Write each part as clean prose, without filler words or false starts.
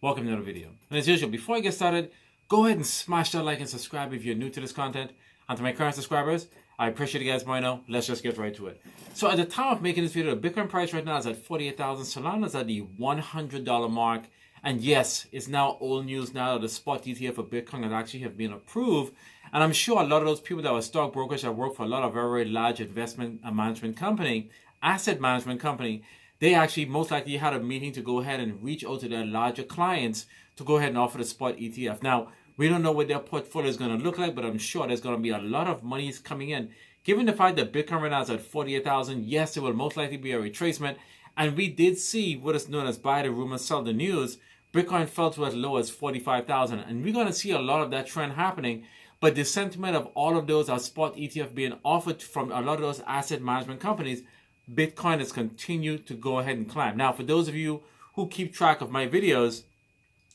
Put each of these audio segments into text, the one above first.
Welcome to another video. And as usual, before I get started, go ahead and smash that like and subscribe if you're new to this content. And to my current subscribers, I appreciate you guys by now. Let's just get right to it. So at the time of making this video, the Bitcoin price right now is at 48,000. Solana is at the $100 mark. And yes, it's now old news now that the spot ETF for Bitcoin has actually have been approved. And I'm sure a lot of those people that were stockbrokers that work for a lot of very, very large investment management company, asset management company, they actually most likely had a meeting to go ahead and reach out to their larger clients to go ahead and offer the spot ETF. Now, we don't know what their portfolio is going to look like, but I'm sure there's going to be a lot of money coming in. Given the fact that Bitcoin right now is at 48,000, yes, there will most likely be a retracement. And we did see what is known as buy the rumor, sell the news. Bitcoin fell to as low as 45,000. And we're going to see a lot of that trend happening. But the sentiment of all of those spot ETF being offered from a lot of those asset management companies, Bitcoin has continued to go ahead and climb. Now, for those of you who keep track of my videos,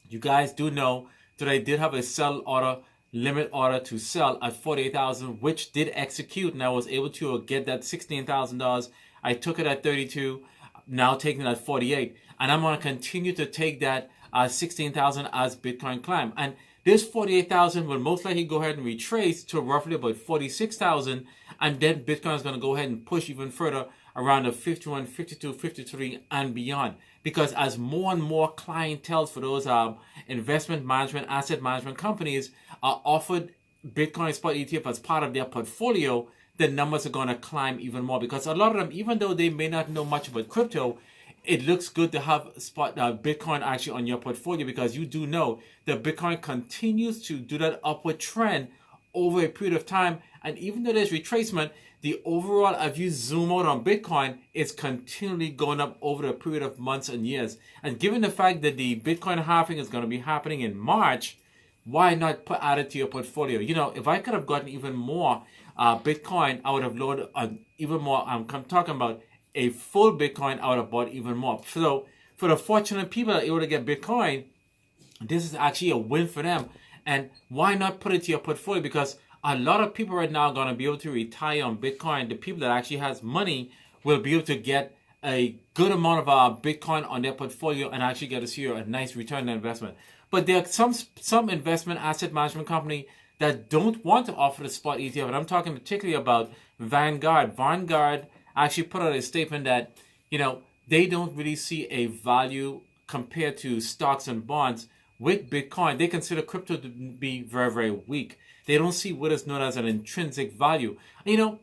you guys do know that I did have a sell order, limit order to sell at 48,000, which did execute, and I was able to get that $16,000. I took it at 32, now taking it at 48, and I'm going to continue to take that 16,000 as Bitcoin climb. And this 48,000 will most likely go ahead and retrace to roughly about 46,000, and then Bitcoin is going to go ahead and push even further around the 51, 52, 53 and beyond. Because as more and more clientele for those investment management, asset management companies are offered Bitcoin spot ETF as part of their portfolio, the numbers are going to climb even more. Because a lot of them, even though they may not know much about crypto, it looks good to have spot Bitcoin actually on your portfolio, because you do know that Bitcoin continues to do that upward trend over a period of time. And even though there's retracement, the overall, if you zoom out on Bitcoin, it's continually going up over a period of months and years. And given the fact that the Bitcoin halving is going to be happening in March, why not add it to your portfolio? You know, if I could have gotten even more Bitcoin, I would have loaded even more. I'm talking about a full Bitcoin, I would have bought even more. So for the fortunate people that are able to get Bitcoin, this is actually a win for them. And why not put it to your portfolio? Because a lot of people right now are going to be able to retire on Bitcoin. The people that actually has money will be able to get a good amount of Bitcoin on their portfolio and actually get to see a nice return on investment. But there are some investment asset management company that don't want to offer the spot ETF. And I'm talking particularly about Vanguard. Vanguard actually put out a statement that, you know, they don't really see a value compared to stocks and bonds with Bitcoin. They consider crypto to be very, very weak. They don't see what is known as an intrinsic value. You know,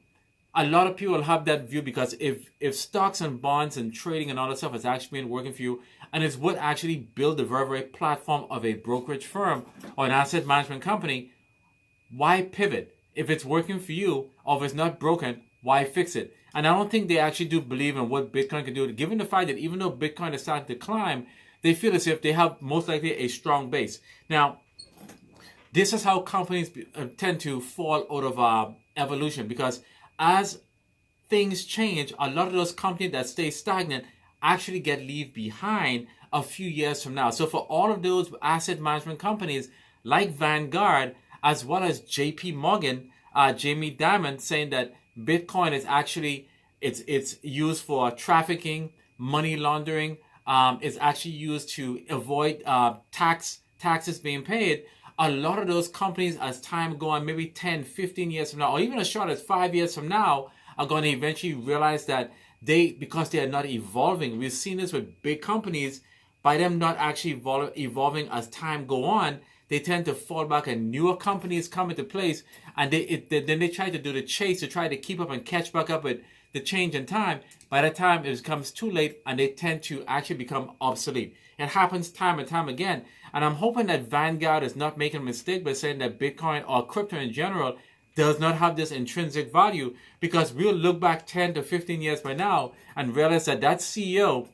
a lot of people have that view because if stocks and bonds and trading and all that stuff has actually been working for you, and it's what actually built the very, very platform of a brokerage firm or an asset management company, why pivot? If it's working for you or if it's not broken, why fix it? And I don't think they actually do believe in what Bitcoin can do. Given the fact that even though Bitcoin is starting to climb, they feel as if they have most likely a strong base. Now, this is how companies tend to fall out of evolution, because as things change, a lot of those companies that stay stagnant actually get left behind a few years from now. So for all of those asset management companies like Vanguard, as well as JP Morgan, Jamie Dimon saying that Bitcoin is actually, it's used for trafficking, money laundering, it's actually used to avoid taxes being paid. A lot of those companies, as time goes on, maybe 10, 15 years from now, or even as short as 5 years from now, are going to eventually realize that because they are not evolving. We've seen this with big companies, by them not actually evolving as time go on, they tend to fall back and newer companies come into place, and then they try to do the chase to try to keep up and catch back up with the change in time. By the time it becomes too late, and they tend to actually become obsolete. It happens time and time again. And I'm hoping that Vanguard is not making a mistake by saying that Bitcoin or crypto in general does not have this intrinsic value, because we'll look back 10 to 15 years by now and realize that that CEO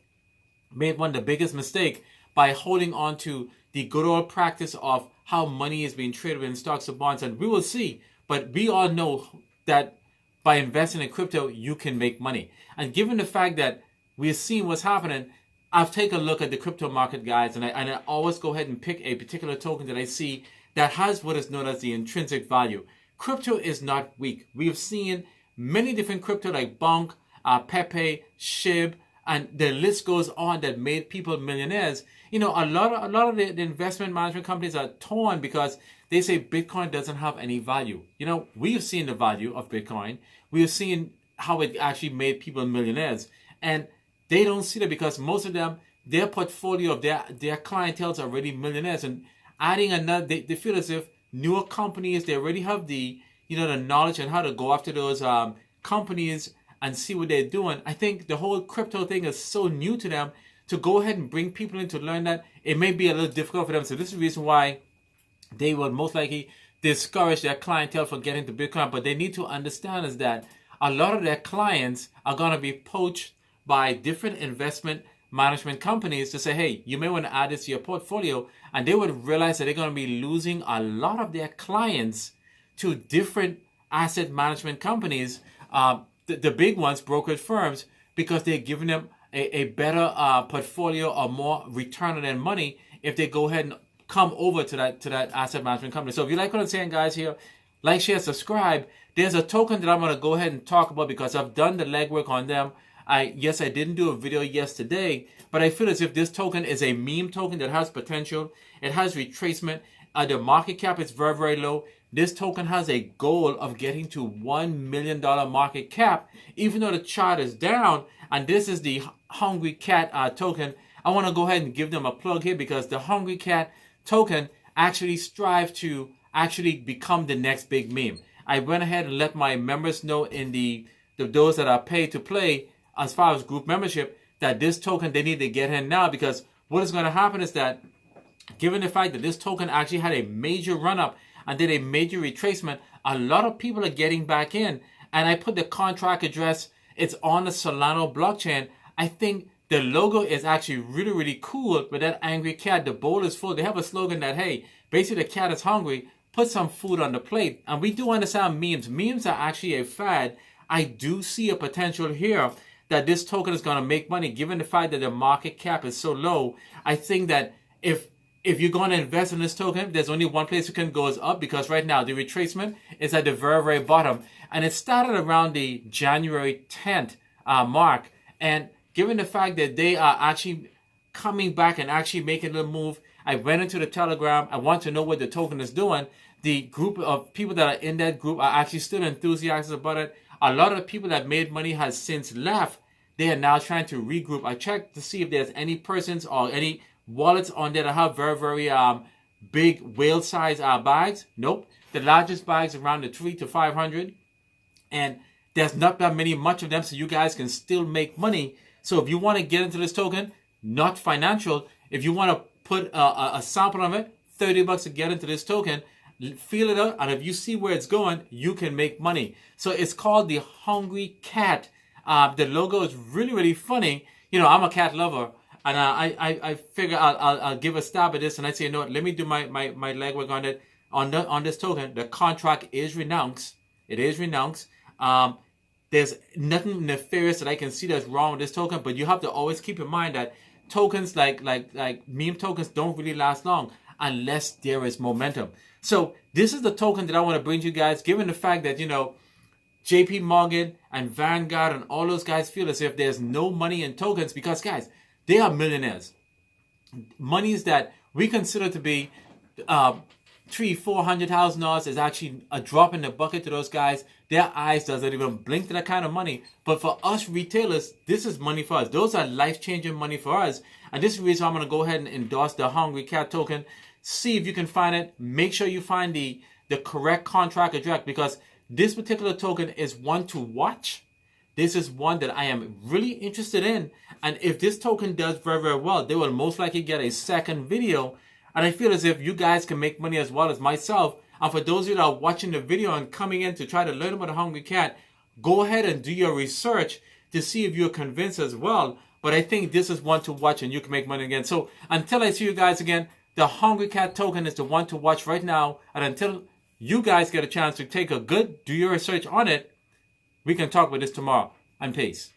made one of the biggest mistakes by holding on to the good old practice of how money is being traded in stocks or bonds. And we will see, but we all know that by investing in crypto, you can make money. And given the fact that we're seeing what's happening, I've taken a look at the crypto market, guys, and I always go ahead and pick a particular token that I see that has what is known as the intrinsic value. Crypto is not weak. We have seen many different crypto like Bonk, Pepe, SHIB, and the list goes on that made people millionaires. a lot of the investment management companies are torn because they say Bitcoin doesn't have any value. We've seen the value of Bitcoin. We have seen how it actually made people millionaires, and they don't see that because most of them, their portfolio of their clientele are already millionaires, and adding another, they feel as if newer companies, they already have the the knowledge and how to go after those companies and see what they're doing. I think the whole crypto thing is so new to them. To go ahead and bring people in to learn that, it may be a little difficult for them. So this is the reason why they will most likely discourage their clientele from getting to Bitcoin. But they need to understand is that a lot of their clients are going to be poached by different investment management companies to say, hey, you may want to add this to your portfolio. And they would realize that they're going to be losing a lot of their clients to different asset management companies, the big ones, brokerage firms, because they're giving them a better portfolio or more return on their money if they go ahead and come over to that asset management company. So if you like what I'm saying, guys, here, like, share, subscribe. There's a token that I'm going to go ahead and talk about because I've done the legwork on them. I didn't do a video yesterday, but I feel as if this token is a meme token that has potential. It has retracement. The market cap is very, very low. This token has a goal of getting to $1 million market cap, even though the chart is down. And this is the Hungry Cat token. I want to go ahead and give them a plug here because the Hungry Cat token actually strives to actually become the next big meme. I went ahead and let my members know in those that are paid to play as far as group membership that this token, they need to get in now, because what is going to happen is that given the fact that this token actually had a major run-up and did a major retracement, a lot of people are getting back in. And I put the contract address. It's on the Solana blockchain. I think the logo is actually really, really cool with that angry cat. The bowl is full. They have a slogan that, hey, basically the cat is hungry. Put some food on the plate. And we do understand memes. Memes are actually a fad. I do see a potential here that this token is going to make money, given the fact that the market cap is so low. I think that if you're going to invest in this token, there's only one place you can go is up, because right now the retracement is at the very, very bottom. And it started around the January 10th mark. And given the fact that they are actually coming back and actually making a little move, I went into the Telegram. I want to know what the token is doing. The group of people that are in that group are actually still enthusiastic about it. A lot of the people that made money has since left. They are now trying to regroup. I checked to see if there's any persons or any wallets on there that have very, very big whale size bags. Nope. The largest bags around the 300 to 500. And there's not that much of them, so you guys can still make money. So if you want to get into this token, not financial, if you want to put a sample of it, $30 to get into this token, feel it out, and if you see where it's going, you can make money. So it's called the Hungry Cat. The logo is really, really funny. I'm a cat lover, and I figure I'll give a stab at this, and I say, let me do my legwork on it. On this token, the contract is renounced. It is renounced. There's nothing nefarious that I can see that's wrong with this token, but you have to always keep in mind that tokens like meme tokens don't really last long unless there is momentum. So this is the token that I want to bring to you guys, given the fact that, JP Morgan and Vanguard and all those guys feel as if there's no money in tokens, because, guys, they are millionaires. Monies that we consider to be $300,000-$400,000 is actually a drop in the bucket to those guys. Their eyes doesn't even blink to that kind of money. But for us retailers, this is money for us. Those are life-changing money for us. And this is the reason I'm going to go ahead and endorse the Hungry Cat token. See if you can find it. Make sure you find the correct contract address, because this particular token is one to watch. This is one that I am really interested in. And if this token does very, very well, they will most likely get a second video. And I feel as if you guys can make money as well as myself. And for those of you that are watching the video and coming in to try to learn about the Hungry Cat, go ahead and do your research to see if you're convinced as well. But I think this is one to watch and you can make money again. So until I see you guys again, the Hungry Cat token is the one to watch right now. And until you guys get a chance to do your research on it, we can talk about this tomorrow. And peace.